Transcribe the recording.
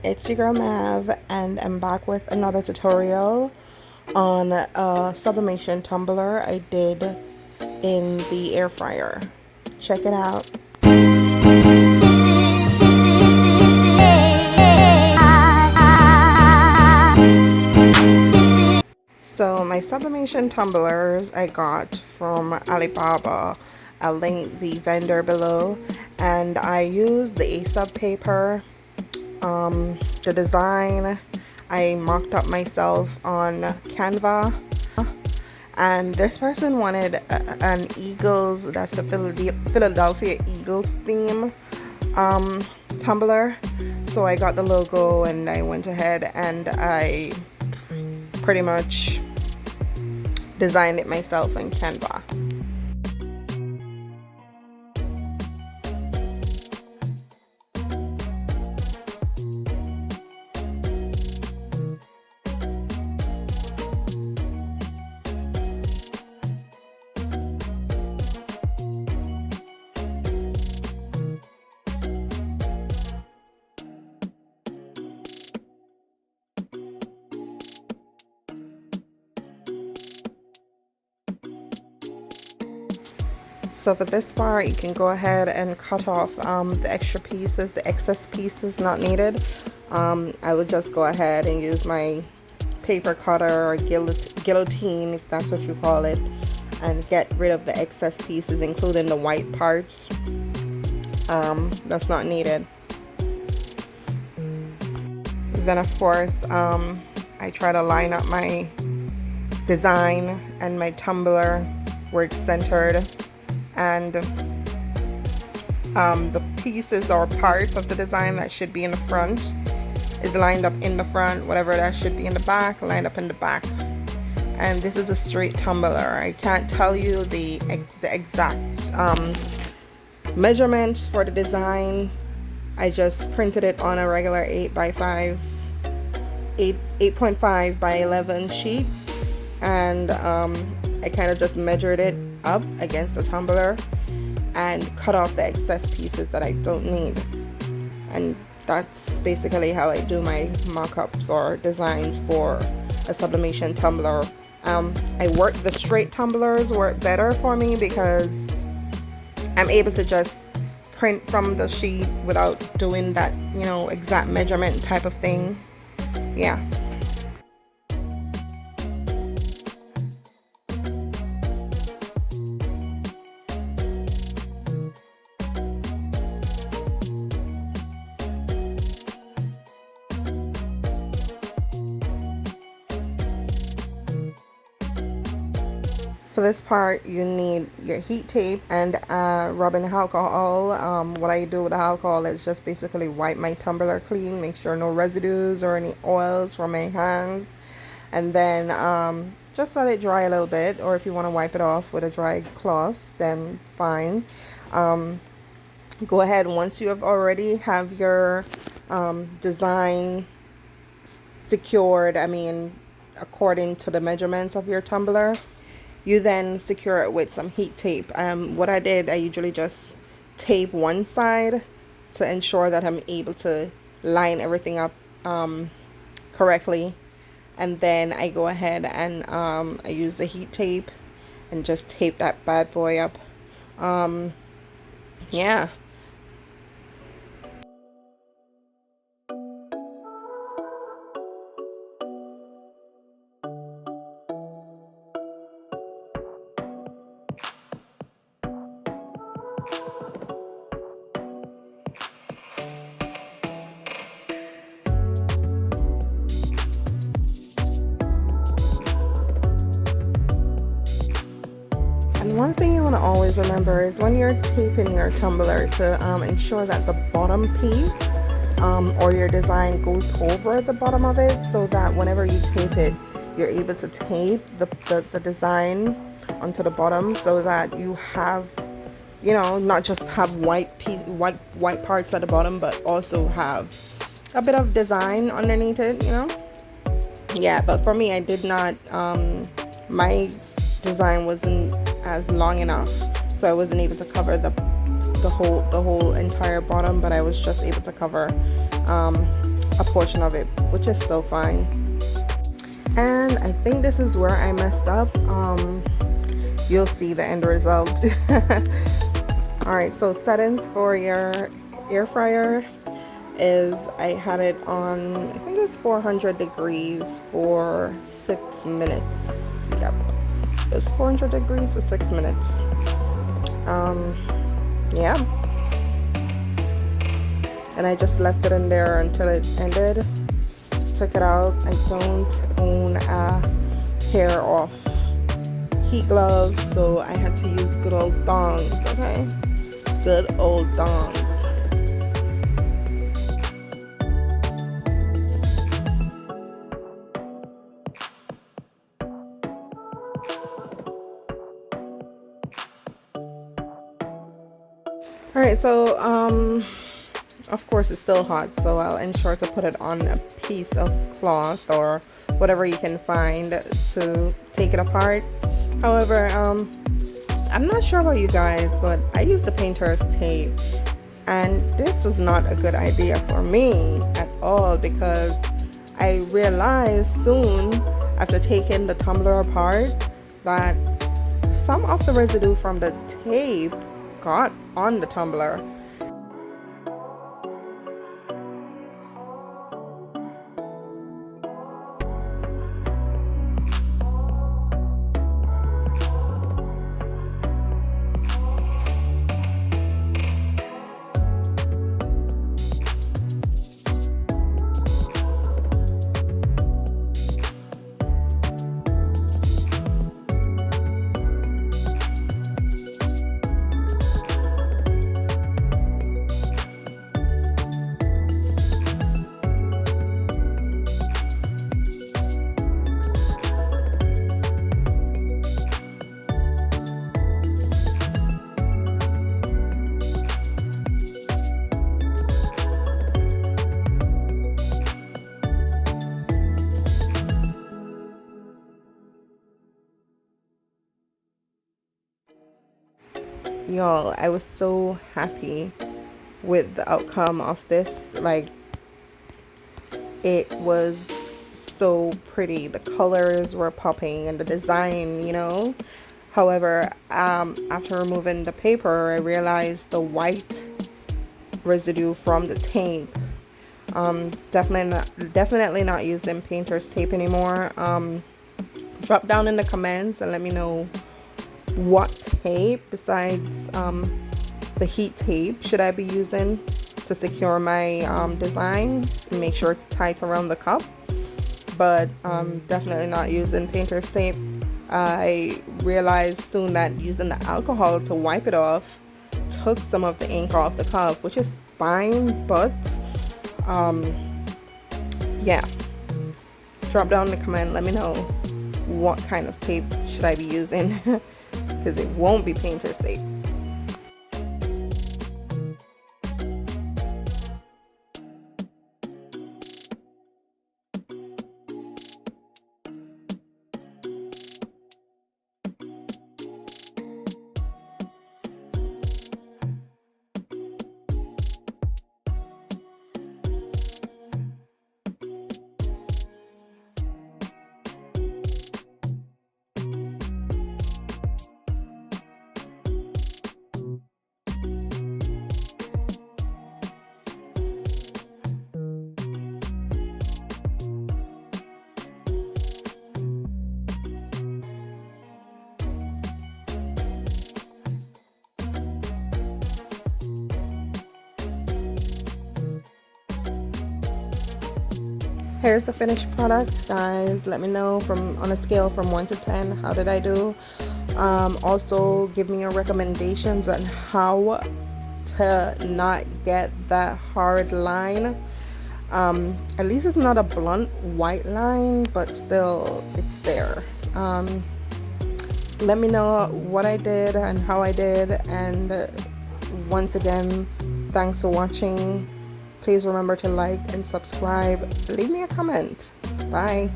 It's your girl Mav, and I'm back with another tutorial on a sublimation tumbler I did in the air fryer. Check it out. So my sublimation tumblers I got from Alibaba. I'll link the vendor below, and I used the ASUB paper. The design I mocked up myself on Canva, and this person wanted an Eagles, that's the Philadelphia Eagles theme tumbler. So I got the logo and I went ahead and I pretty much designed it myself in Canva. So for this part, you can go ahead and cut off the extra pieces, the excess pieces not needed. I would just go ahead and use my paper cutter or guillotine, if that's what you call it, and get rid of the excess pieces, including the white parts that's not needed. Then of course, I try to line up my design and my tumbler where it's centered, and the pieces or parts of the design that should be in the front is lined up in the front. Whatever that should be in the back, lined up in the back. And this is a straight tumbler. I can't tell you the exact measurements for the design. I just printed it on a regular 8.5 by 11 sheet, and I kind of just measured it up against the tumbler and cut off the excess pieces that I don't need. And that's basically how I do my mock-ups or designs for a sublimation tumbler. The straight tumblers work better for me because I'm able to just print from the sheet without doing that, exact measurement type of thing. Yeah. For this part, you need your heat tape and rubbing alcohol. What I do with the alcohol is just basically wipe my tumbler clean, make sure no residues or any oils from my hands, and then just let it dry a little bit, or if you want to wipe it off with a dry cloth, then fine. Go ahead, once you have your design secured, according to the measurements of your tumbler, you then secure it with some heat tape. What I did, I usually just tape one side to ensure that I'm able to line everything up correctly. And then I go ahead and I use the heat tape and just tape that bad boy up. Yeah. And one thing you want to always remember is when you're taping your tumbler to ensure that the bottom piece or your design goes over the bottom of it, so that whenever you tape it, you're able to tape the design onto the bottom, so that you have, not just have white parts at the bottom, but also have a bit of design underneath it, Yeah, but for me, I did not, my design wasn't as long enough, so I wasn't able to cover the whole entire bottom, but I was just able to cover a portion of it, which is still fine. And I think this is where I messed up. You'll see the end result. Alright, so settings for your air fryer is, I had it on, I think it was 400 degrees for 6 minutes. Yep, it was 400 degrees for 6 minutes. Yeah, and I just left it in there until it ended. Took it out. I don't own a pair of heat gloves, so I had to use good old thongs. Okay, good old thongs. Alright, so of course it's still hot, so I'll ensure to put it on a piece of cloth or whatever you can find to take it apart. However, I'm not sure about you guys, but I use the painter's tape, and this is not a good idea for me at all, because I realized soon after taking the tumbler apart that some of the residue from the tape got on the tumbler. Y'all, I was so happy with the outcome of this. Like, it was so pretty. The colors were popping and the design, you know. However, after removing the paper, I realized the white residue from the tape. Definitely not using painter's tape anymore. Drop down in the comments and let me know what tape besides the heat tape should I be using to secure my design and make sure it's tight around the cup. But definitely not using painter's tape. I realized soon that using the alcohol to wipe it off took some of the ink off the cup, which is fine, but yeah, drop down in the comment, let me know what kind of tape should I be using, because it won't be painter's tape. Here's the finished product, guys. Let me know on a scale from 1 to 10, how did I do? Also give me your recommendations on how to not get that hard line. At least it's not a blunt white line, but still it's there. Let me know what I did and how I did, and once again, thanks for watching. Please remember to like and subscribe. Leave me a comment. Bye.